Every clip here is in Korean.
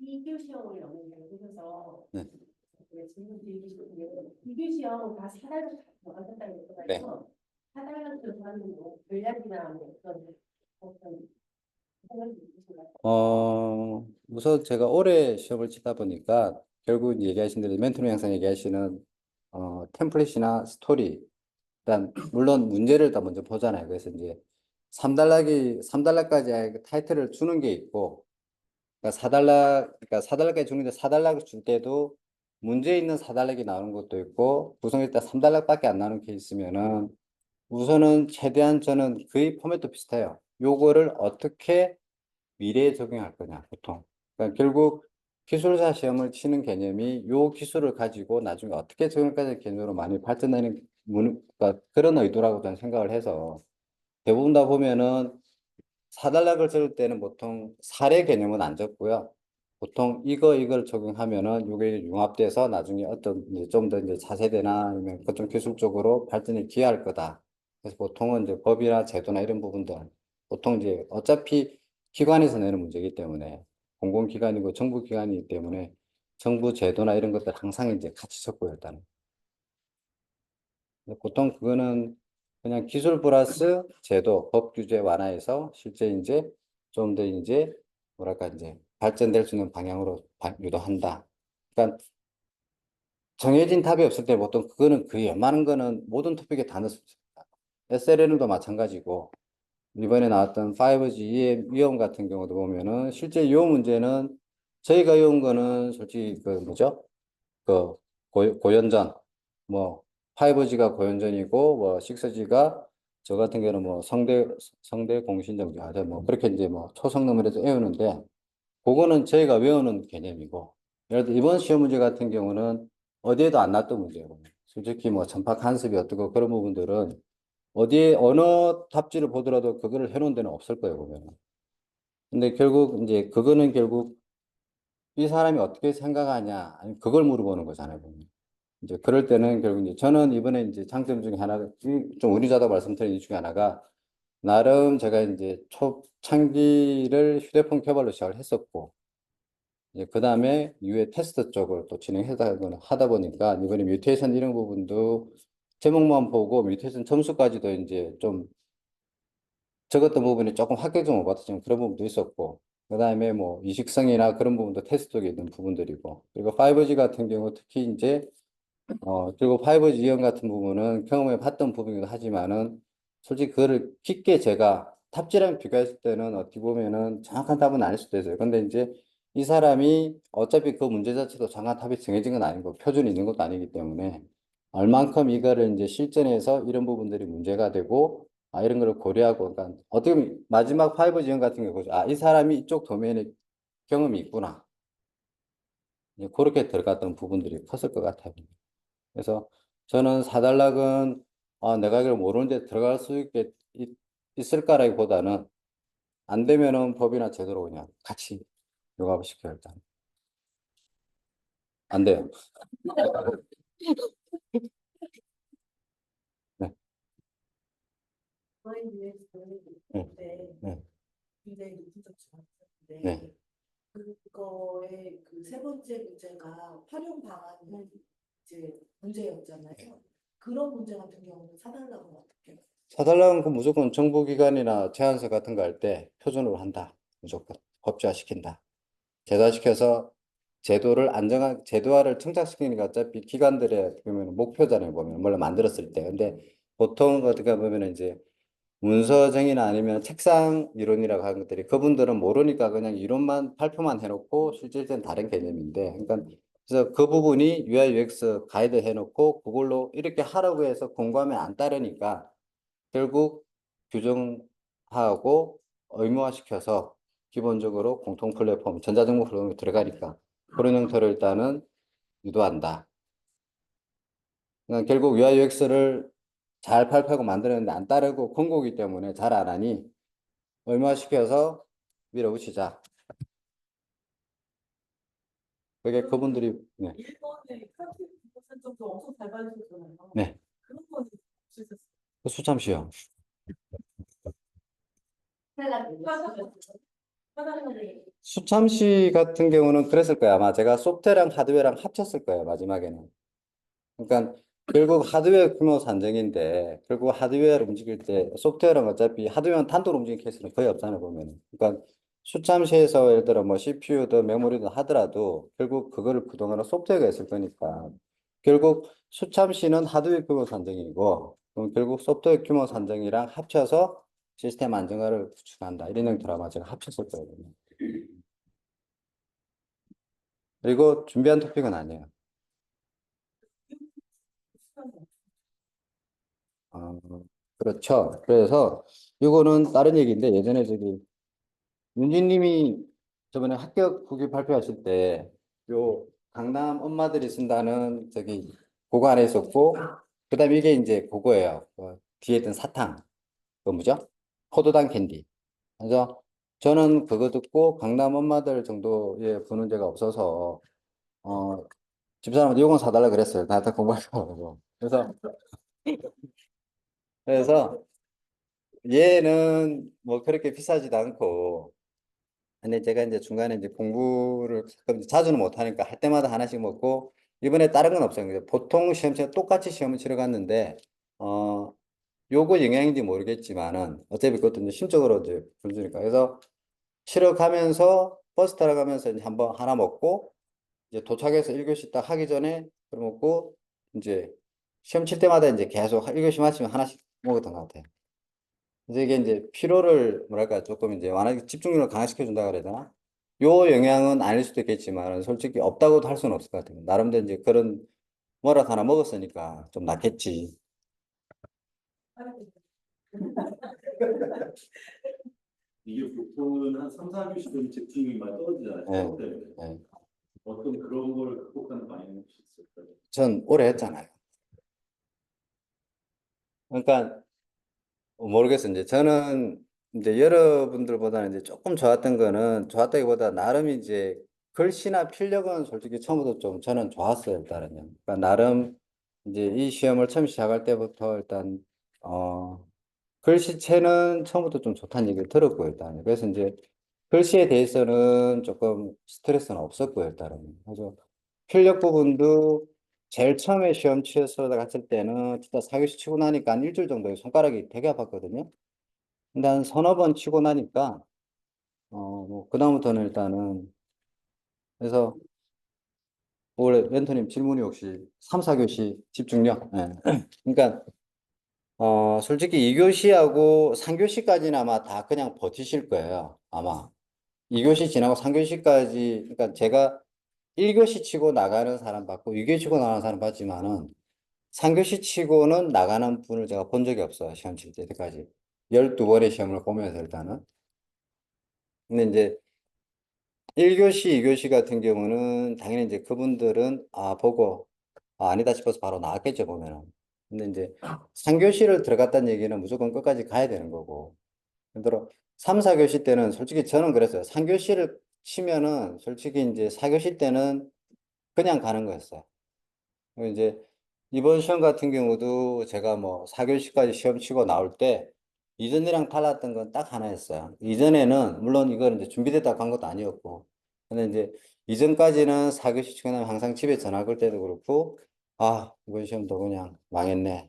2교 시험을 연구해서 네. 질문 드리고 싶은데 2교 시험 다 4달 들어간다고 했잖아요. 4달 들어가는 뭐 전략이나 뭐 어떤 생각이 있으신가요? 우선 제가 올해 시험을 치다 보니까 결국 얘기하신 대로 멘토링 영상 얘기하시는 템플릿이나 스토리, 일단 물론 문제를 다 먼저 보잖아요. 그래서 이제 3달러까지 타이틀을 주는 게 있고, 그러니까 4달러까지 주는데 4달러를 줄 때도 문제 있는 4달러가 나오는 것도 있고, 구성일 때 3달러밖에 안 나오는 케이스면은 우선은 최대한 저는 거의 포맷도 비슷해요. 요거를 어떻게 미래에 적용할 거냐, 보통. 그러니까 결국 기술사 시험을 치는 개념이 요 기술을 가지고 나중에 어떻게 적용할까지 개념으로 많이 발전되는 그러니까 그런 의도라고 저는 생각을 해서 대부분 다 보면은 사단락을 적을 때는 보통 사례 개념은 안 적고요. 보통 이걸 적용하면은 이게 융합돼서 나중에 어떤 좀 더 이제 차세대나 아니면 그쪽 기술 쪽으로 발전에 기여할 거다. 그래서 보통은 이제 법이나 제도나 이런 부분들 보통 이제 어차피 기관에서 내는 문제이기 때문에 공공기관이고 정부기관이기 때문에 정부 제도나 이런 것들 항상 이제 같이 적고요, 일단은. 보통 그거는 그냥 기술 플러스 제도, 법 규제 완화해서 실제 이제 좀 더 이제 뭐랄까 이제 발전될 수 있는 방향으로 유도한다. 그러니까 정해진 답이 없을 때 보통 그거는 그 웬만한 거는 모든 토픽에 다 넣습니다. SLN도 마찬가지고 이번에 나왔던 5G 위험 같은 경우도 보면은 실제 이 문제는 저희가 외운 거는 솔직히 그 뭐죠? 그 고연전 뭐 5G가 고연전이고 뭐 6G가 저 같은 경우는 뭐 성대 공신정지 하자 뭐 그렇게 이제 뭐 초성능을 해서 외우는데 그거는 저희가 외우는 개념이고 예를 들어 이번 시험 문제 같은 경우는 어디에도 안 났던 문제고 솔직히 뭐 전파 간섭이 어떻고 그런 부분들은 어디에 어느 답지를 보더라도 그거를 해놓은 데는 없을 거예요 보면. 근데 결국 이제 그거는 결국 이 사람이 어떻게 생각하냐 아니 그걸 물어보는 거잖아요 보면. 이제 그럴 때는 결국 이제 저는 이번에 이제 장점 중에 하나가 좀 운이자다 말씀드린 이유 중에 하나가 나름 제가 이제 초창기를 휴대폰 개발로 시작을 했었고 이제 그 다음에 유해 테스트 쪽을 또 하다 보니까 이번에 뮤테이션 이런 부분도 제목만 보고 뮤테이션 점수까지도 이제 좀 적었던 부분이 조금 합격점 못 받았지만 그런 부분도 있었고 그 다음에 뭐 이식성이나 그런 부분도 테스트 쪽에 있는 부분들이고 그리고 5G 같은 경우 특히 이제 그리고 5G 이용 같은 부분은 경험해 봤던 부분이기도 하지만은 솔직히 그거를 깊게 제가 탑재랑 비교했을 때는 어떻게 보면은 정확한 답은 아닐 수도 있어요. 근데 이제 이 사람이 어차피 그 문제 자체도 정확한 답이 정해진 건 아니고 표준이 있는 것도 아니기 때문에 얼만큼 이거를 이제 실전에서 이런 부분들이 문제가 되고 이런 걸 고려하고 그러니까 어떻게 보면 마지막 5G 이용 같은 경우 이 사람이 이쪽 도메인에 경험이 있구나. 이제 그렇게 들어갔던 부분들이 컸을 것 같아요. 그래서 저는 사단락은 내가 이걸 모르는데 들어갈 수 있을까라기보다는 안 되면은 법이나 제도로 그냥 같이 융합을 시켜요 일단. 안 돼요. 네, 저희 위해서 네, 때 네, 굉장히 높은 점수 네. 받았는데 그거의 그 세 번째 문제가 활용 방안이 이제 문제였잖아요. 그런 문제 같은 경우는 사달라고 어떻게 해요? 사달락은 그 무조건 정보기관이나 제안서 같은 거 할 때 표준으로 한다. 무조건 법제화시킨다. 제도화시켜서 제도화를 청착시키니까 어차피 기관들의 보면 목표잖아요. 보면 뭘 만들었을 때. 근데 보통 어떻게 보면 이제 문서정이나 아니면 책상 이론이라고 하는 것들이 그분들은 모르니까 그냥 이론만 발표만 해놓고 실질적인 다른 개념인데 그러니까 그래서 그 부분이 UI UX 가이드 해놓고 그걸로 이렇게 하라고 해서 공부하면 안 따르니까 결국 규정하고 의무화시켜서 기본적으로 공통 플랫폼 전자정보 플랫폼에 들어가니까 그런 형태로 일단은 유도한다. 그러니까 결국 UI UX를 잘 발표하고 만들었는데 안 따르고 권고기 때문에 잘 안 하니 얼마시켜서 밀어붙이자. 그게 그분들이 네. 일본의 카드 산정도 엄청 잘 받으셨잖아요. 네. 그런 건 없으셨어요? 그 수참시요. 탈락이요. 수참시 같은 경우는 그랬을 거예요. 아마 제가 소프트웨어랑 하드웨어랑 합쳤을 거예요. 마지막에는. 그러니까 결국 하드웨어 규모 산정인데 결국 하드웨어를 움직일 때 소프트웨어는 어차피 하드웨어는 단독으로 움직이는 케이스는 거의 없잖아요. 보면. 그러니까 수참시에서 예를 들어 뭐 CPU든 메모리든 하더라도 결국 그거를 구동하는 소프트웨어가 있을 거니까 결국 수참시는 하드웨어 규모 산정이고 그럼 결국 소프트웨어 규모 산정이랑 합쳐서 시스템 안정화를 구축한다. 이런 형태로 아마 제가 합쳤을 거예요. 그리고 준비한 토픽은 아니에요. 어, 그렇죠. 그래서 이거는 다른 얘기인데 예전에 저기 윤진님이 저번에 합격 후기 발표하실 때 요 강남 엄마들이 쓴다는 저기 그거 안에 있었고 그다음에 이게 이제 그거예요. 뒤에 있던 사탕. 그 뭐죠? 포도당 캔디. 그래서 저는 그거 듣고 강남 엄마들 정도의 부는 제가 없어서 집사람한테 요건 사달라 그랬어요. 나한테 공부하라고. 그래서 얘는 뭐 그렇게 비싸지도 않고 근데 제가 이제 중간에 이제 공부를 가끔 자주는 못하니까 할 때마다 하나씩 먹고 이번에 다른 건 없어요. 그냥 보통 시험 치러 똑같이 시험을 치러 갔는데 어 요거 영향인지 모르겠지만은 어차피 그것도 이제 심적으로 이제 불주니까 그래서 치러 가면서 버스 타러 가면서 이제 한번 하나 먹고 이제 도착해서 1교시 딱 하기 전에 그걸 먹고 이제 시험 칠 때마다 이제 계속 1교시 마치면 하나씩 먹었던 것 같아요. 그래서 이게 이제 피로를 뭐랄까 조금 이제 완화하게 집중력을 강화시켜 준다 그래야 되나? 요 영향은 아닐 수도 있겠지만 솔직히 없다고도 할 수는 없을 것 같아요. 나름대로 이제 그런 뭐라도 하나 먹었으니까 좀 낫겠지. 이게 보통은 한 3, 4교시면 집중이 많이 떨어지잖아요. 예, 수업 때문에. 예. 어떤 그런 걸 극복하는 방향이 혹시 있을까요? 전 오래 했잖아요. 그러니까 모르겠어요. 이제 저는 이제 여러분들보다는 이제 조금 좋았던 거는 좋았다기보다 나름 이제 글씨나 필력은 솔직히 처음부터 좀 저는 좋았어요. 일단은요. 그러니까 나름 이제 이 시험을 처음 시작할 때부터 일단 어 글씨체는 처음부터 좀 좋다는 얘기를 들었고요. 일단 그래서 이제 글씨에 대해서는 조금 스트레스는 없었고요. 일단은 그래서 필력 부분도 제일 처음에 시험 치서 갔을 때는 진짜 사교시 치고 나니까 한 일주일 정도에 손가락이 되게 아팠거든요. 근데 한 서너 번 치고 나니까 뭐 그다음부터는 일단은 그래서 올해 멘토님 질문이 혹시 3, 4교시 집중력? 예. 그러니까 솔직히 2교시하고 3교시까지는 아마 다 그냥 버티실 거예요. 아마 2교시 지나고 3교시까지 그러니까 제가 1교시 치고 나가는 사람 봤고 2교시 치고 나가는 사람 봤지만은 3교시 치고는 나가는 분을 제가 본 적이 없어요. 시험 칠 때까지. 12번의 시험을 보면서 일단은. 근데 이제 1교시, 2교시 같은 경우는 당연히 이제 그분들은 보고 아니다 싶어서 바로 나왔겠죠, 보면은. 근데 이제 3교시를 들어갔다는 얘기는 무조건 끝까지 가야 되는 거고. 예를 들어 3, 4교시 때는 솔직히 저는 그랬어요. 3교시를 치면은 솔직히 이제 4교시 때는 그냥 가는 거였어요. 그리고 이제 이번 시험 같은 경우도 제가 뭐 4교시까지 시험 치고 나올 때 이전이랑 달랐던 건 딱 하나였어요. 이전에는 물론 이건 이제 준비됐다 간 것도 아니었고 근데 이제 이전까지는 4교시 치고 나면 항상 집에 전화 걸 때도 그렇고 이번 시험도 그냥 망했네.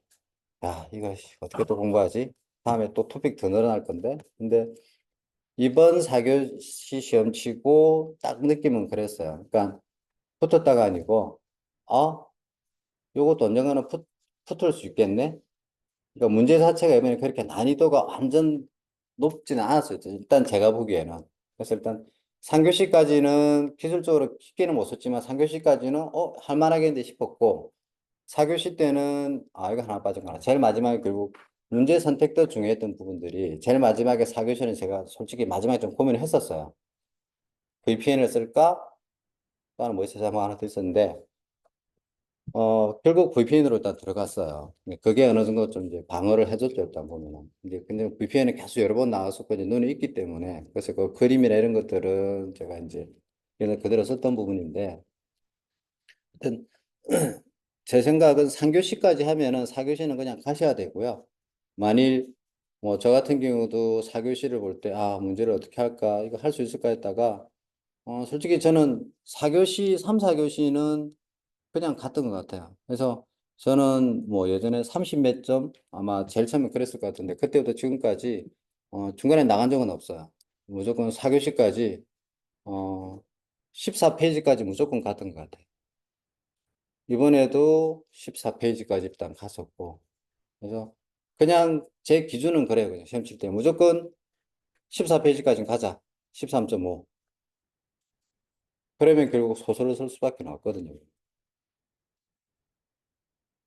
야 이거 어떻게 또 공부하지? 다음에 또 토픽 더 늘어날 건데 근데 이번 4교시 시험 치고 딱 느낌은 그랬어요. 그러니까 붙었다가 아니고 요것도 언젠가는 붙을 수 있겠네? 그러니까 문제 자체가 이번에 그렇게 난이도가 완전 높지는 않았어요. 일단 제가 보기에는. 그래서 일단 3교시까지는 기술적으로 쉽게는 못 썼지만 3교시까지는 할 만하겠는데 싶었고 4교시 때는 이거 하나 빠진 거나 제일 마지막에 결국 문제 선택도 중요했던 부분들이 제일 마지막에 4교시는 제가 솔직히 마지막에 좀 고민을 했었어요. VPN을 쓸까? 또는 뭐 있어서 뭐 하나 더 있었는데 결국 VPN으로 일단 들어갔어요. 그게 어느 정도 좀 이제 방어를 해줬죠, 일단 보면은. 이제 근데 VPN이 계속 여러 번 나왔었고, 이제 눈에 있기 때문에. 그래서 그 그림이나 이런 것들은 제가 이제 그냥 그대로 썼던 부분인데, 하여튼, 제 생각은 3교시까지 하면은 4교시는 그냥 가셔야 되고요. 만일 뭐 저 같은 경우도 4교시를 볼 때 아, 문제를 어떻게 할까? 이거 할 수 있을까 했다가 솔직히 저는 4교시, 3, 4교시는 그냥 갔던 것 같아요. 그래서 저는 뭐 예전에 30 몇 점 아마 제일 처음에 그랬을 것 같은데 그때부터 지금까지 중간에 나간 적은 없어요. 무조건 4교시까지 14페이지까지 무조건 갔던 것 같아요. 이번에도 14페이지까지 일단 갔었고 그래서 그냥 제 기준은 그래요. 그냥 시험 칠 때 무조건 14페이지까지는 가자. 13.5. 그러면 결국 소설을 쓸 수밖에 없거든요.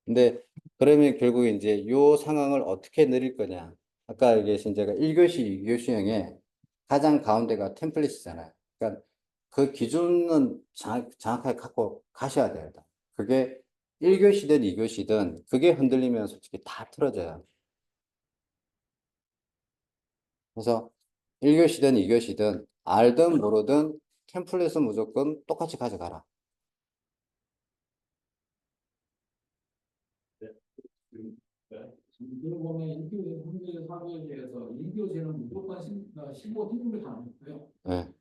근데 그러면 결국 이제 요 상황을 어떻게 내릴 거냐. 아까 얘기하신 제가 1교시, 2교시형에 가장 가운데가 템플릿이잖아요. 그러니까 그 기준은 정확하게 갖고 가셔야 돼요. 그게 1교시든 2교시든 그게 흔들리면 솔직히 다 틀어져요. 그래서 1교시든 2교시든 알든 모르든 템플릿은 무조건 똑같이 가져가라. 지금 보면 1교시, 3교시, 4교시에서 1교시는 무조건 15 등급이 다 있고요. 네.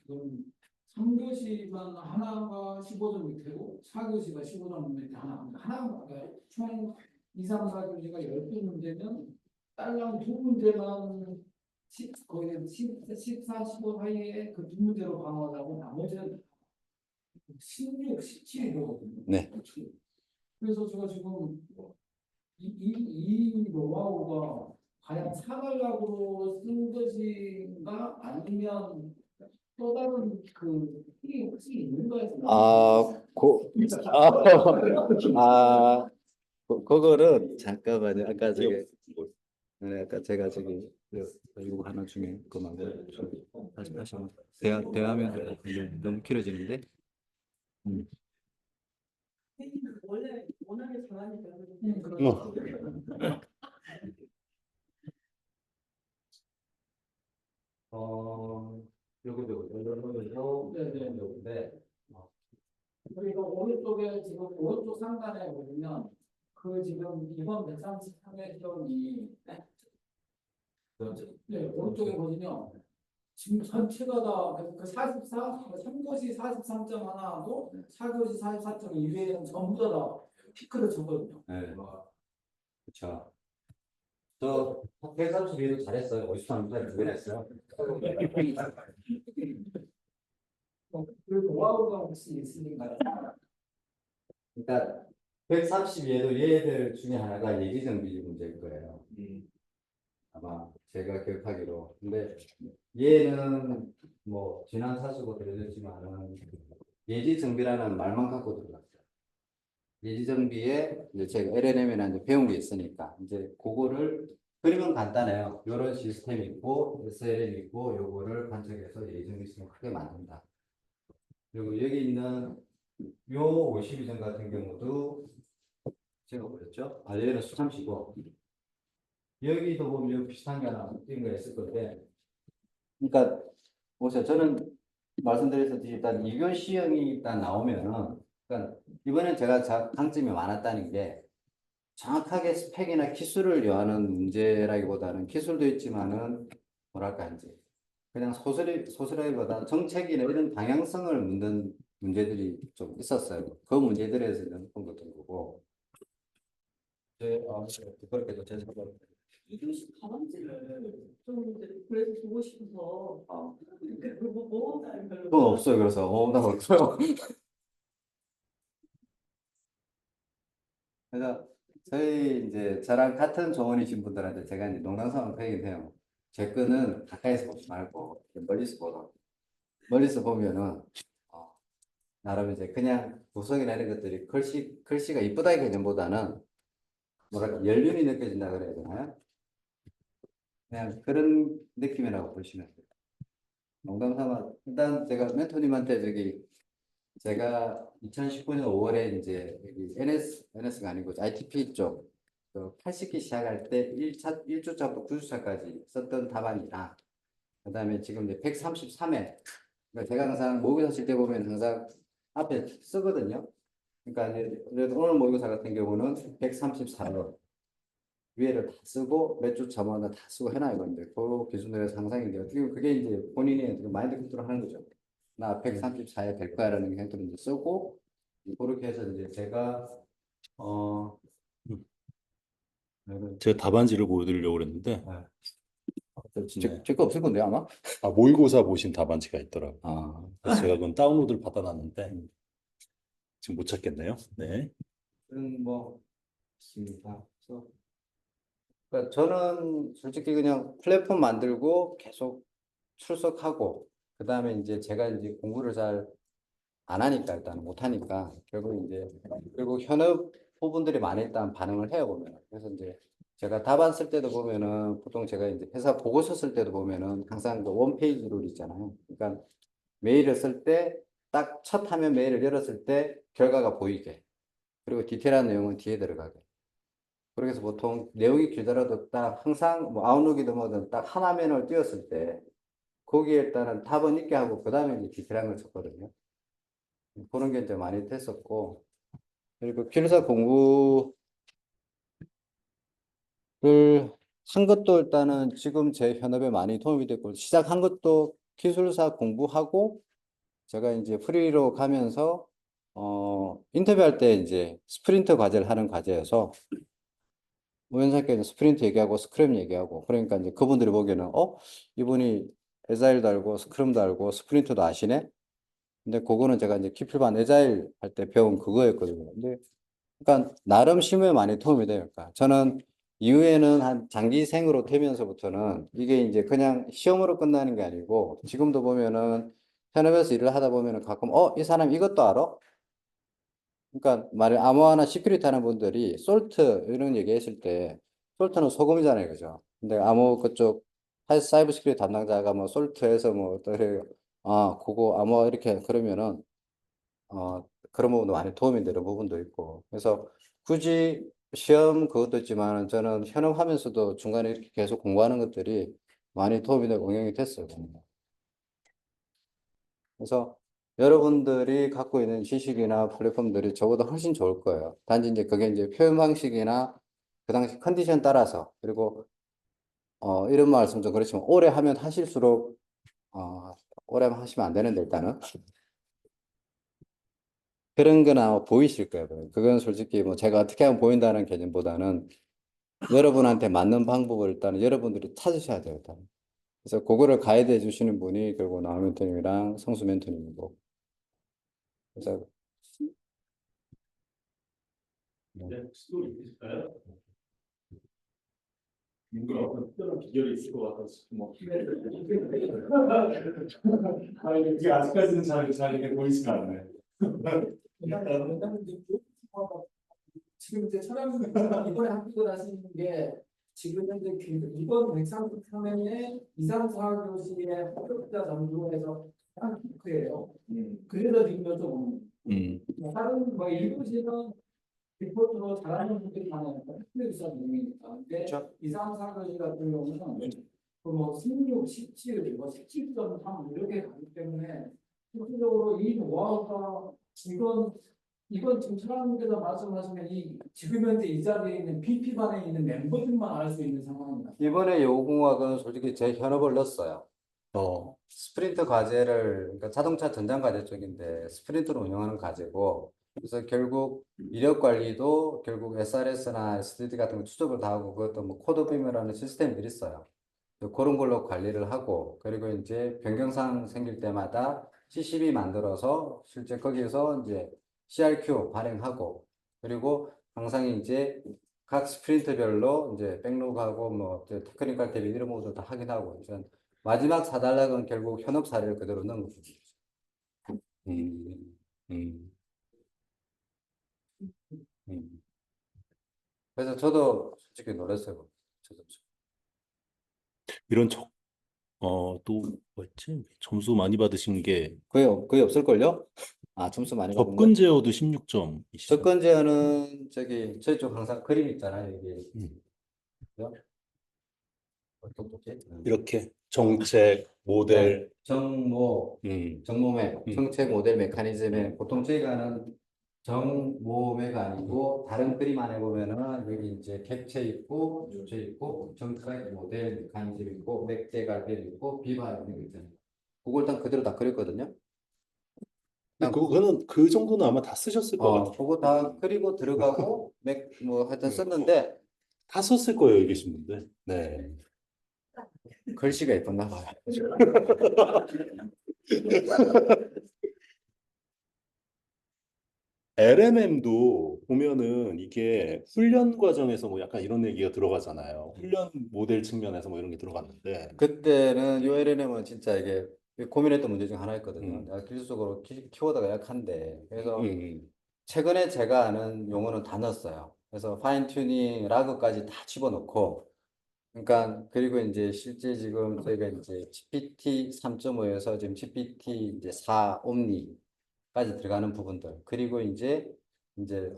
지금 3교시만 하나가 15점 밑에고 4교시가 15점 밑에 하나가 총 2, 3, 4교시가 12문제면 딸랑 두 문제만 거의 14, 15 사이에 그 두 문제로 방어하고 나머지는 16, 17이거든요. 네. 그래서 제가 지금 이 노하우가 과연 사관락으로 쓴 것인가 아니면 또 다른 그 팁이 혹시 있는 거에서 그거를 잠깐만요. 아까 저기 네, 아까 제가 저기 이거 하나 중에 그만 다시 한번 대화하면 너무 길어지는데. 원래 워낙에 잘하니까 어. 요거도 네네. 요건데 그리고 오른쪽에 지금 오른쪽 상단에 보시면 그 지금 이번 133회 시험이 네, 오른쪽에 보시면 지금 전체가 다그 44, 3교시 43점 하나하고 4교시 44점 이외에는 전부 다 피크를 쳤거든요. 네. 그렇죠. 저 132도 잘했어요. 53도 두개 했어요. 그 노하우가 혹시 있으신가요? 그러니까 132에도 얘들 중에 하나가 예지정비 문제일 거예요. 아마 제가 기억하기로. 근데 얘는 뭐 지난 사수고 들어졌지만은 예지정비라는 말만 갖고 들어갔어요. 예지정비에 이제 제가 LLM이나 이제 배운 게 있으니까 이제 그거를 그림은 간단해요. 이런 시스템이 있고 SLM 있고 요거를 관측해서 예지정비 시스템을 크게 만든다. 그리고 여기 있는 요 52점 같은 경우도 제가 보였죠? 얘는 수참시고 여기도 보면 비슷한 게 하나 띄는 거 있을 건데 그러니까 보세요. 저는 말씀드렸듯이 일단 2교 시험이 일단 나오면은 그러니까 이번엔 제가 강점이 많았다는 게 정확하게 스펙이나 기술을 요하는 문제라기보다는 기술도 있지만은 뭐랄까 이제 그냥 소설이보다 정책이나 이런 방향성을 묻는 문제들이 좀 있었어요. 그 문제들에서는 본 것도 거고. 그렇게도 제 생각. 이교시 다람쥐를 좀 이제 그래서 보고 싶어서 뭐 그건 없어요. 그래서 나 없어요. 그래서 저희 이제 저랑 같은 조원이신 분들한테 제가 이제 농담삼아 그 얘기를 해요. 제 거는 가까이서 보지 말고 멀리서 보라. 멀리서 보면은 나름 이제 그냥 구성이나 이런 것들이 글씨가 이쁘다 개념보다는 뭐랄까 연륜이 느껴진다 그래야 되나요? 그냥 그런 느낌이라고 보시면 돼요. 농담삼아 일단 제가 멘토님한테 제가 2019년 5월에 이제 여기 NS가 아니고 ITP 쪽 80기 시작할 때 1주차부터 9주차까지 썼던 답안이랑 그다음에 지금 이제 133회 그러니까 제가 항상 모의고사 칠 때 보면 항상 앞에 쓰거든요. 그러니까 이제 그래도 오늘 모의고사 같은 경우는 134로 위에를 다 쓰고 몇 주 차마다 다 쓰고 해놔요. 근데 그 기준으로 상상이 돼요. 어떻게 보면 그게 이제 본인의 어떻게 마인드 컨트롤 하는 거죠. 나 134에 될 거야라는 행동을 이제 쓰고 그렇게 해서 이제 제가 어 제가 답안지를 보여드리려고 그랬는데 네. 제거 없을 건데 아마. 모의고사 보신 답안지가 있더라고요. 아, 그래서 제가 그건 다운로드를 받아놨는데 지금 못 찾겠네요. 네. 뭐 있습니다. 그래서 그러니까 저는 솔직히 그냥 플랫폼 만들고 계속 출석하고 그다음에 이제 제가 이제 공부를 잘 안 하니까 일단 못 하니까 결국 이제 결국 현업 부분들이 많이 일단 반응을 해요 보면. 그래서 이제 제가 답안 쓸 때도 보면은 보통 제가 이제 회사 보고서 쓸 때도 보면은 항상 그 원페이지 룰 있잖아요. 그러니까 메일을 쓸 때 딱 첫 화면 메일을 열었을 때 결과가 보이게 그리고 디테일한 내용은 뒤에 들어가게. 그래서 보통 내용이 길더라도 딱 항상 뭐 아웃룩이든 뭐든 딱 한 화면을 띄웠을 때 거기에 일단은 답은 있게 하고 그 다음에 이제 디테일한 걸 쳤거든요. 그런 게 이제 많이 됐었고 그리고 기술사 공부를 한 것도 일단은 지금 제 현업에 많이 도움이 됐고 시작한 것도 기술사 공부하고 제가 이제 프리로 가면서 인터뷰할 때 이제 스프린트 과제를 하는 과제여서 우연찮게 스프린트 얘기하고 스크럼 얘기하고 그러니까 이제 그분들이 보기에는 이분이 에자일도 알고 스크럼도 알고 스프린트도 아시네. 근데 그거는 제가 이제 기필반 에자일 할 때 배운 그거였거든요. 근데 그러니까 나름 실무에 많이 도움이 돼요. 그러니까 저는 이후에는 한 장기생으로 되면서부터는 이게 이제 그냥 시험으로 끝나는 게 아니고 지금도 보면은 현업에서 일을 하다 보면은 가끔 이 사람 이것도 알아? 그러니까 말해 암호화나 시큐리티 하는 분들이 솔트 이런 얘기 했을 때 솔트는 소금이잖아요. 그죠? 근데 암호 그쪽 사이버 시큐리티 담당자가 뭐 솔트에서 뭐 어떻게 그거 암호화 이렇게 그러면은 그런 부분도 많이 도움이 되는 부분도 있고. 그래서 굳이 시험 그것도 있지만 저는 현업하면서도 중간에 이렇게 계속 공부하는 것들이 많이 도움이 되고 응용이 됐어요. 그래서 여러분들이 갖고 있는 지식이나 플랫폼들이 저보다 훨씬 좋을 거예요. 단지 이제 그게 이제 표현 방식이나 그 당시 컨디션 따라서 그리고 이런 말씀 좀 그렇지만 오래 하면 하실수록 오래 하시면 안 되는데 일단은 그런 거나 보이실 거예요. 그건 솔직히 뭐 제가 어떻게 하면 보인다는 개념보다는 여러분한테 맞는 방법을 일단 여러분들이 찾으셔야 돼요. 일단. 그래서 그거를 가이드 해주시는 분이 결국 나우 멘토님이랑 성수 멘토님이고. 그래서 네, 혹시 또 있으실까요? 뭔가 어떤 특별한 비결이 있을 것 같아서 뭐. 이게 아직까지는 잘 이게 보이지가 않네. 지금 이제 촬영 이번에 합격을 하시는 게 지금 현재 이번 133회에 2, 3, 4교시의 합격자 전부에서 한 피크예요. 그래서 지금 좀 다른 뭐 1교시는 리포트로 잘하는 분들이 많아요. 획득사 중이니까. 근데 2, 3, 4교시 같은 경우는 그뭐 16, 17, 뭐 17.3 이렇게 가기 때문에 실질적으로 이 노하우가 이건 지금 사람들께서 말씀하시면 지금 현재 이 자리에 있는 BP반에 있는 멤버들만 알 수 있는 상황입니다. 이번에 요공학은 솔직히 제 현업을 넣었어요. 스프린트 과제를 그러니까 자동차 전장 과제 쪽인데 스프린트로 운영하는 과제고 그래서 결국 이력 관리도 결국 SRS나 SDD 같은 거 추적을 다 하고 그것도 뭐 코드 비밀하는 시스템들이 있어요. 그런 걸로 관리를 하고 그리고 이제 변경사항 생길 때마다 CCB 만들어서 실제 거기에서 이제 CRQ 발행하고 그리고 항상 이제 각 스프린트별로 이제 백로그하고 뭐 테크니컬 대비 이런 것도 다 확인하고 이제 마지막 사단락은 결국 현업 사례를 그대로 넣은 거죠. 음, 음, 음. 그래서 저도 솔직히 놀랐어요. 저도. 이런 또 뭐였지? 점수 많이 받으신 게 거의 없을걸요? 점수 많이 받은 거? 접근 제어도 16점이시죠? 접근 제어는 저희 쪽 항상 그림 있잖아요. 이게 그죠? 어떤 거지? 이렇게 정책, 모델, 정모, 정책 모델 메커니즘에 보통 저희가 하는 정모매가 아니고 다른 그림 안에 보면은 여기 이제 객체 있고 주체 있고 정사각 모델 메커니즘 있고 맥제갈변 있고 비바 이런 거 있잖아요. 그걸 다 그대로 다 그렸거든요. 근데 그거는 그 정도는 아마 다 쓰셨을 것 같아요. 그거 다 그리고 들어가고 맥 뭐 하여튼 썼는데 다 썼을 거예요, 여기 계신 분들. 네. 글씨가 예뻤나 봐요. LMM도 보면은 이게 훈련 과정에서 뭐 약간 이런 얘기가 들어가잖아요. 훈련 모델 측면에서 뭐 이런 게 들어갔는데. 그때는 요 LLM은 진짜 이게 고민했던 문제 중 하나였거든요. 음. 내가 기술적으로 키워드가 약한데 그래서 음. 최근에 제가 아는 용어는 다 넣었어요. 그래서 파인 튜닝, 라그까지 다 집어넣고, 그러니까 그리고 이제 실제 지금 저희가 이제 GPT 3.5에서 지금 GPT 이제 4 옴니까지 들어가는 부분들, 그리고 이제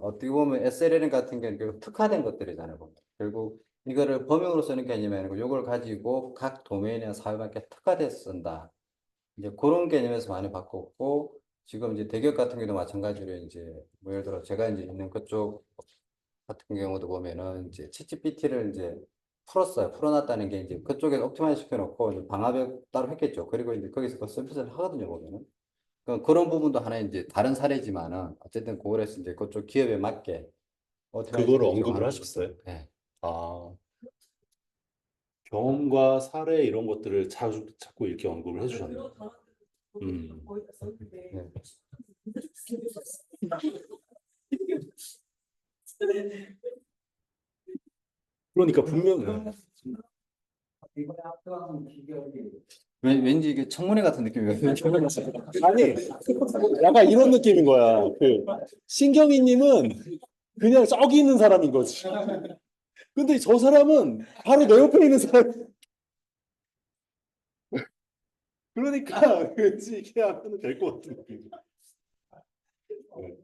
어떻게 보면 SLM 같은 경우는 결국 특화된 것들이잖아요. 보면. 결국 이거를 범용으로 쓰는 게 아니면 이걸 가지고 각 도메인이나 사회밖에 특화돼서 쓴다. 이제 그런 개념에서 많이 바꿨고, 지금 이제 대기업 같은 경우도 마찬가지로 이제 뭐 예를 들어 제가 이제 있는 그쪽 같은 경우도 보면은 이제 챗GPT를 이제 풀었어요. 풀어놨다는 게 이제 그쪽에서 옵티마이즈 시켜놓고 이제 방합을 따로 했겠죠. 그리고 이제 거기서 그 서비스를 하거든요, 보면은. 그런 부분도 하나 이제 다른 사례지만은 어쨌든 그거에서 이제 그쪽 기업에 맞게 옵티마이즈 그거를 시키려고 언급을 하는 하셨어요? 거죠. 네. 아, 경험과 사례 이런 것들을 자꾸 이렇게 언급을 해주셨네요. 거의 다 썼는데. 네. 그러니까 분명히 이번에 합격한 기결이 왠지 이게 청문회 같은 느낌이 아니 약간 이런 느낌인 거야. 그 신경희님은 그냥 저기 있는 사람인 거지. 근데 저 사람은 바로 내 옆에 있는 사람. 그러니까 왠지 이렇게 하면 될 것 같은 느낌. 네.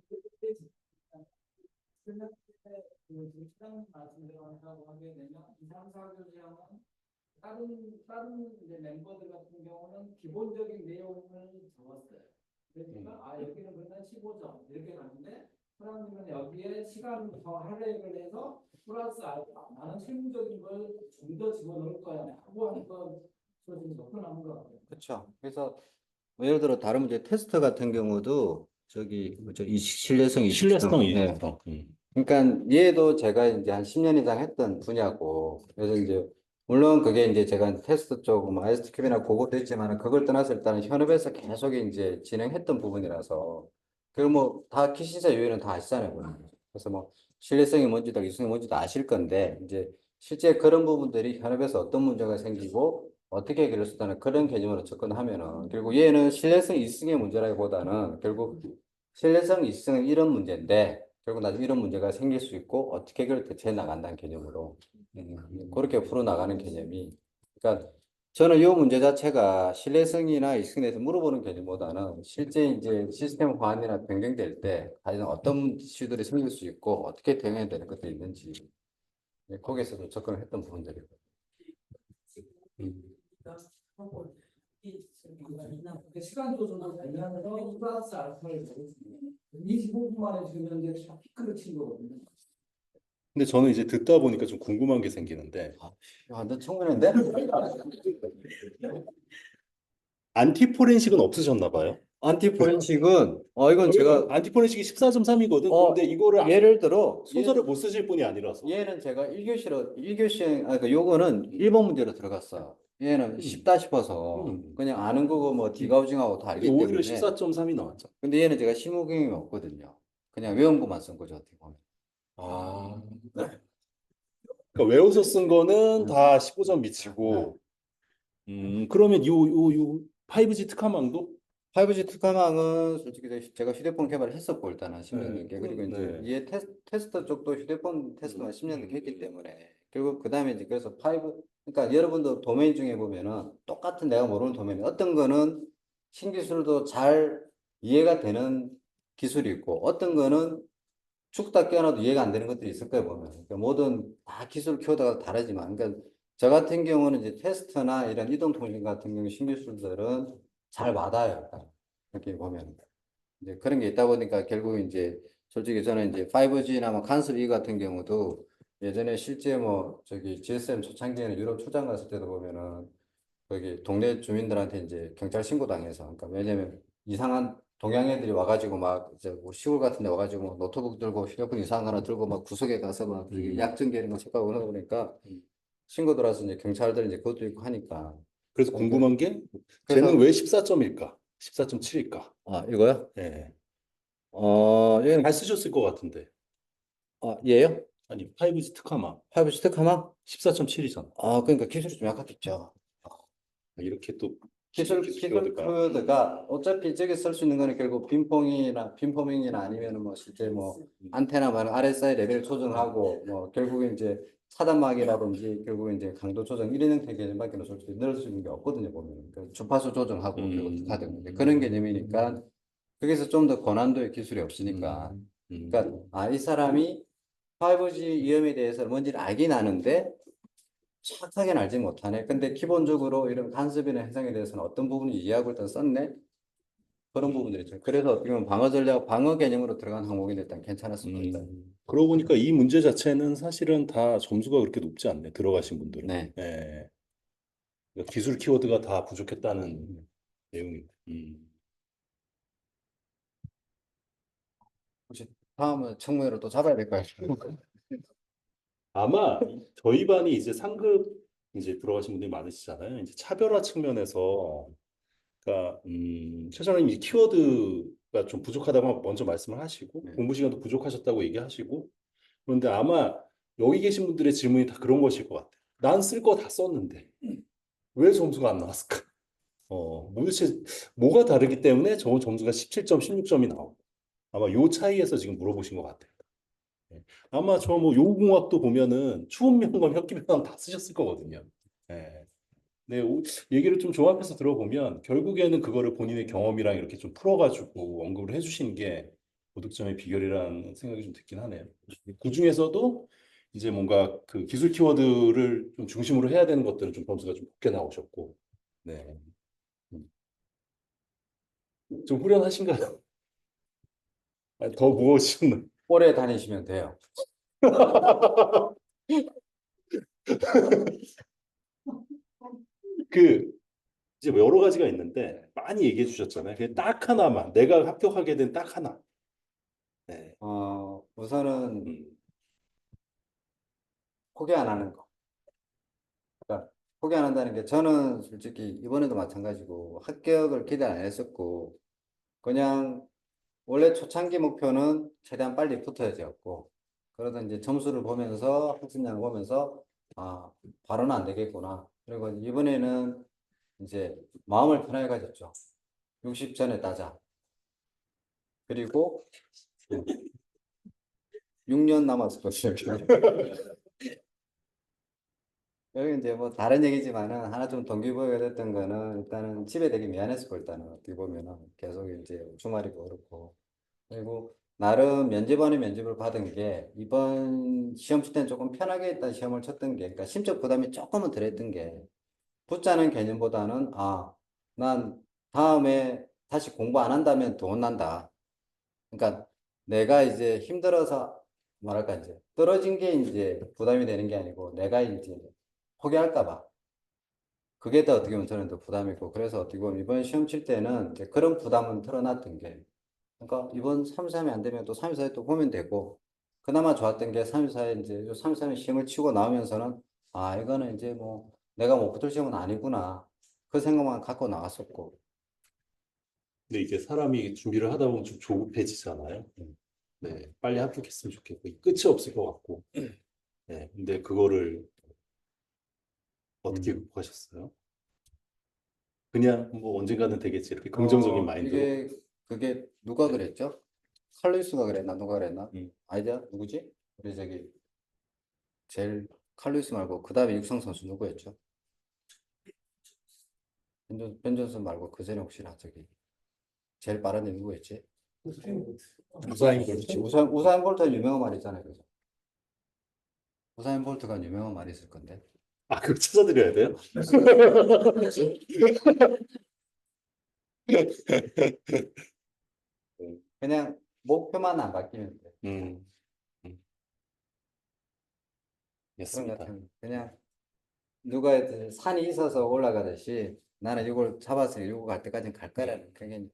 시장 말씀드린다고 하게 되면 2, 3, 4교시하면 다른 이제 멤버들 같은 경우는 기본적인 내용을 적었어요. 그러니까 여기는 그러면 15점 이렇게 가는데 사람들은 여기에 시간 더 할애를 해서 플러스 알파 나는 실무적인 걸 좀 더 집어넣을 거야 하고 하는 건 좀 접근하는 것 같아요. 그렇죠. 그래서 뭐 예를 들어 다른 문제 테스트 같은 경우도 저기 이 신뢰성이 신뢰성이 네. 있어. 그러니까 얘도 제가 이제 한 10년 이상 했던 분야고 그래서 이제 물론 그게 이제 제가 테스트 쪽 뭐 ISTQB나 그것도 있지만 그걸 떠나서 일단은 현업에서 계속 이제 진행했던 부분이라서 그리고 뭐 다 키신사 요인은 다 아시잖아요. 그거는. 그래서 뭐 신뢰성이 뭔지도 이성이 뭔지도 아실 건데 이제 실제 그런 부분들이 현업에서 어떤 문제가 생기고 어떻게 해결할 수 있다는 그런 개념으로 접근하면은 결국 얘는 신뢰성 이승의 문제라기보다는 결국 신뢰성 이승은 이런 문제인데 결국 나중에 이런 문제가 생길 수 있고 어떻게 그걸 대처해 나간다는 개념으로 그렇게 풀어 나가는 개념이 그러니까 저는 이 문제 자체가 신뢰성이나 이승에 대해서 물어보는 개념보다는 실제 이제 시스템 호환이나 변경될 때 과연 어떤 이슈들이 생길 수 있고 어떻게 대응해야 되는 것들이 있는지 거기에서 좀 접근을 했던 부분들이고 시간 조절을 관련해서 플러스 알파를 적었습니다. 25분 만에 지금 현재 피크를 친 거거든요. 근데 저는 이제 듣다 보니까 좀 궁금한 게 생기는데 완전 청문회인데? 안티포렌식은 없으셨나 봐요. 안티포렌식은 이건 제가 안티포렌식이 14.3이거든. 근데 이거를 예를 들어 소설을 못 쓰실 분이 아니라서. 얘는 제가 1교시 그 요거는 1번 문제로 들어갔어요. 얘는 쉽다 싶어서 그냥 아는 거고 뭐 디가우징하고 다 알기 오히려 때문에 14.3이 나왔죠. 근데 얘는 제가 실무 경험이 없거든요. 그냥 외운 것만 쓴 거죠, 어떻게 보면. 아. 그러니까 외워서 쓴 거는 다 15점 미치고. 그러면 요 5G 특화망도 5G 특화망은 솔직히 제가 휴대폰 개발을 했었고 일단은 10년 네. 넘게 그리고 이제 네. 얘 테스터 쪽도 휴대폰 테스트만 10년 넘게 했기 때문에 결국 그 다음에 이제 그래서 5 그러니까 여러분도 도메인 중에 보면은 똑같은 내가 모르는 도메인 어떤 거는 신기술도 잘 이해가 되는 기술이 있고 어떤 거는 죽다 깨어나도 이해가 안 되는 것들이 있을 거예요 보면 그러니까 모든 다 기술 키워드가 다르지만 그러니까 저 같은 경우는 이제 테스트나 이런 이동통신 같은 경우 신기술들은 잘 와닿아요. 일단. 이렇게 보면. 이제 그런 게 있다 보니까 결국 이제 솔직히 저는 이제 5G나 뭐 간섭 E 같은 경우도 예전에 실제 뭐 저기 GSM 초창기에는 유럽 출장 갔을 때도 보면은 거기 동네 주민들한테 이제 경찰 신고 당해서 그러니까 왜냐면 이상한 동양 애들이 와가지고 막 이제 뭐 시골 같은 데 와가지고 뭐 노트북 들고 휴대폰 이상한 거 하나 들고 막 구석에 가서 막 그게 약증기 이런 거 체크하고 하다 보니까 신고 들어와서 이제 경찰들 이제 그것도 있고 하니까 그래서 궁금한 게 그래서- 쟤는 왜 14점일까? 14.7일까? 아 이거요? 예. 여기는 잘 쓰셨을 것 같은데. 얘요? 아니, 5G 특화마 5G 스택하마? 14.7이잖아. 그러니까 기술이 좀 약하겠죠. 이렇게 또 기술 키워드가. 코드가 어차피 저기 쓸 수 있는 거는 결국 빔포밍이나 아니면은 뭐 실제 뭐 안테나 말 RSI 레벨 조정하고 뭐 결국에 이제 차단막이라든지 결국에 이제 강도 조정 이런 형태 개념밖에 솔직히 넣을 수 있는 게 없거든요 보면 그 주파수 조정하고 그리고 특화된 게 그런 개념이니까 거기서 좀 더 고난도의 기술이 없으니까 그러니까 이 사람이 5G 위험에 대해서 뭔지를 알긴 아는데 정확하게는 알지 못하네. 근데 기본적으로 이런 간섭이나 현상에 대해서는 어떤 부분을 이해하고 일단 썼네. 그런 부분들이 있죠. 그래서 어떻게 보면 방어 전략, 방어 개념으로 들어간 항목인데 일단 괜찮았을 겁니다. 그러고 보니까 이 문제 자체는 사실은 다 점수가 그렇게 높지 않네. 들어가신 분들은. 네. 예. 그러니까 기술 키워드가 다 부족했다는 내용입니다. 혹시 다음은 청문회로 또 잡아야 될까요? 아마 저희 반이 이제 상급 이제 들어가신 분들이 많으시잖아요. 이제 차별화 측면에서 그러니까 최선은 이 키워드가 좀 부족하다고 먼저 말씀을 하시고 네. 공부 시간도 부족하셨다고 얘기하시고 그런데 아마 여기 계신 분들의 질문이 다 그런 것일 것 같아요. 난 쓸 거 다 썼는데 왜 점수가 안 나왔을까? 도대체 뭐가 다르기 때문에 저 점수가 17점, 16점이 나오고 아마 요 차이에서 지금 물어보신 것 같아요. 예. 아마 저 뭐 요공학도 보면은 추운면검, 혁기면검 다 쓰셨을 거거든요. 예. 네, 얘기를 좀 종합해서 들어보면 결국에는 그거를 본인의 경험이랑 이렇게 좀 풀어가지고 언급을 해주시는 게 고득점의 비결이라는 생각이 좀 듣긴 하네요. 그 중에서도 이제 뭔가 그 기술 키워드를 좀 중심으로 해야 되는 것들은 좀 점수가 좀 높게 나오셨고, 네. 좀 후련하신가요? 아니, 더 무엇이었나? 오래 다니시면 돼요. 그 이제 뭐 여러 가지가 있는데 많이 얘기해 주셨잖아요. 그게 딱 하나만 내가 합격하게 된 딱 하나. 네. 우선은 음, 포기 안 하는 거. 그러니까 포기 안 한다는 게 저는 솔직히 이번에도 마찬가지고 합격을 기대 안 했었고 그냥 원래 초창기 목표는 최대한 빨리 붙어야지였고 그러다 이제 점수를 보면서 학습량을 보면서 바로는 안 되겠구나. 그리고 이번에는 이제 마음을 편하게 가졌죠. 60 전에 따자. 그리고 6년 남았을 거예요. 여기 이제 뭐 다른 얘기지만은 하나 좀 동기부여가 됐던 거는 일단은 집에 되게 미안했을 거 일단은 어떻게 보면은 계속 이제 주말이고 그렇고 그리고 나름 면접 아닌 면접을 받은 게 이번 시험 칠 때는 조금 편하게 일단 시험을 쳤던 게 그러니까 심적 부담이 조금은 덜했던 게 붙자는 개념보다는 난 다음에 다시 공부 안 한다면 돈 난다. 그러니까 내가 이제 힘들어서 뭐랄까 이제 떨어진 게 이제 부담이 되는 게 아니고 내가 이제 포기할까 봐. 그게 더 어떻게 보면 저는 더 부담이고 그래서 어떻게 보면 이번 시험 칠 때는 이제 그런 부담은 털어놨던 게 그러니까 이번 3, 3이 안 되면 또 3, 4에 또 보면 되고 그나마 좋았던 게 3, 4에 이제 3, 3에 시험을 치고 나오면서는 이거는 이제 뭐 내가 못 붙을 시험은 아니구나 그 생각만 갖고 나왔었고 근데 이게 사람이 준비를 하다 보면 좀 조급해지잖아요. 네, 빨리 합격했으면 좋겠고 끝이 없을 것 같고. 네, 근데 그거를 어떻게 극복하셨어요? 그냥 뭐 언젠가는 되겠지 이렇게 긍정적인 마인드로. 그게 누가 그랬죠? 칼루이스가 그랬나 누가 그랬나? 아이디어 누구지? 우리 저기 제일 칼루이스 말고 그 다음에 육상 선수 누구였죠? 벤 존슨 말고 그 전에 혹시나 저기 제일 빠른 애 누구였지? 우사인 볼트. 우사인 볼트는 유명한 말이 있잖아요. 그죠? 우사인 볼트가 유명한 말이 있을 건데. 그거 찾아드려야 돼요? 그냥 목표만 안 바뀌면 돼. 음. 음. 그런 것 였습니다. 같으면 그냥 누가 이제 산이 있어서 올라가듯이 나는 이걸 잡았으니 이거 갈 때까지는 갈 거라는 그게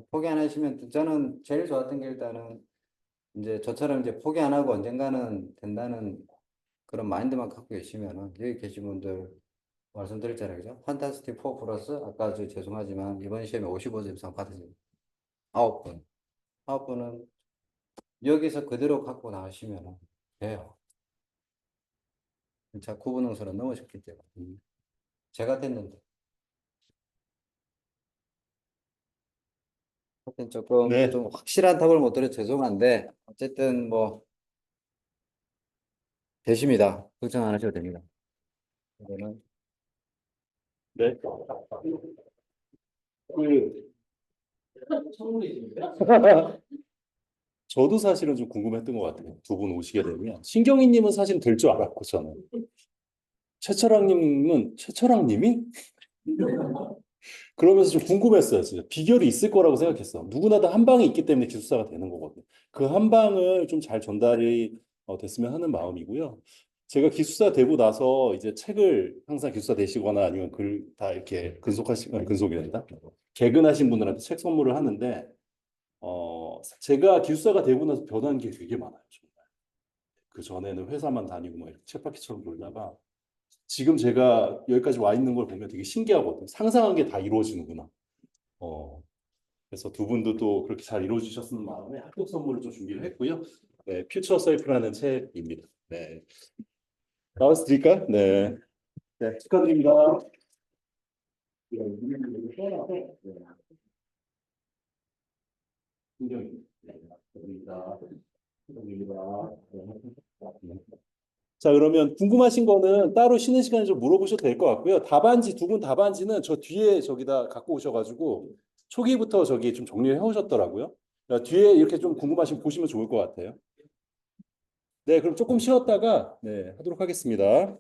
포기 안 하시면 저는 제일 좋았던 게 일단은 이제 저처럼 이제 포기 안 하고 언젠가는 된다는 그런 마인드만 갖고 계시면은 여기 계신 분들 말씀드렸잖아요, 그죠? 판타스틱 4 플러스 아까 저 죄송하지만 이번 시험에 55점 이상 받으신 9분, 9분은 여기서 그대로 갖고 나가시면은 돼요. 진짜 구분능선은 넘으셨기 때문에 제가 됐는데 하여튼 조금 네. 좀 확실한 답을 못 드려 죄송한데 어쨌든 뭐 되십니다. 걱정 안 하셔도 됩니다. 이거는 네. 그 저도 사실은 좀 궁금했던 것 같아요. 두 분 오시게 되면 신경희님은 사실 될 줄 알았고 저는 최철학님은 최철학님이 그러면서 좀 궁금했어요. 진짜 비결이 있을 거라고 생각했어. 누구나 다 한 방이 있기 때문에 기숙사가 되는 거거든요. 그 한 방을 좀 잘 전달이 됐으면 하는 마음이고요. 제가 기숙사 되고 나서 이제 책을 항상 기숙사 되시거나 아니면 글 다 이렇게 근속이란다. 개근하신 분들한테 책 선물을 하는데 제가 기숙사가 되고 나서 변한 게 되게 많아요. 정말. 그 전에는 회사만 다니고 막 이렇게 쳇바퀴처럼 돌다가 지금 제가 여기까지 와 있는 걸 보면 되게 신기하거든요. 상상한 게 다 이루어지는구나. 그래서 두 분도 또 그렇게 잘 이루어지셨으면 마음에 합격 선물을 좀 준비를 했고요. 네, 퓨처 셀프라는 책입니다. 네. 나와서 드릴까요? 네. 네, 축하드립니다. 자, 그러면 궁금하신 거는 따로 쉬는 시간에 좀 물어보셔도 될 것 같고요. 답안지, 두 분 답안지는 저 뒤에 저기다 갖고 오셔가지고 초기부터 저기 좀 정리해 오셨더라고요. 뒤에 이렇게 좀 궁금하시면 보시면 좋을 것 같아요. 네, 그럼 조금 쉬었다가 네, 하도록 하겠습니다.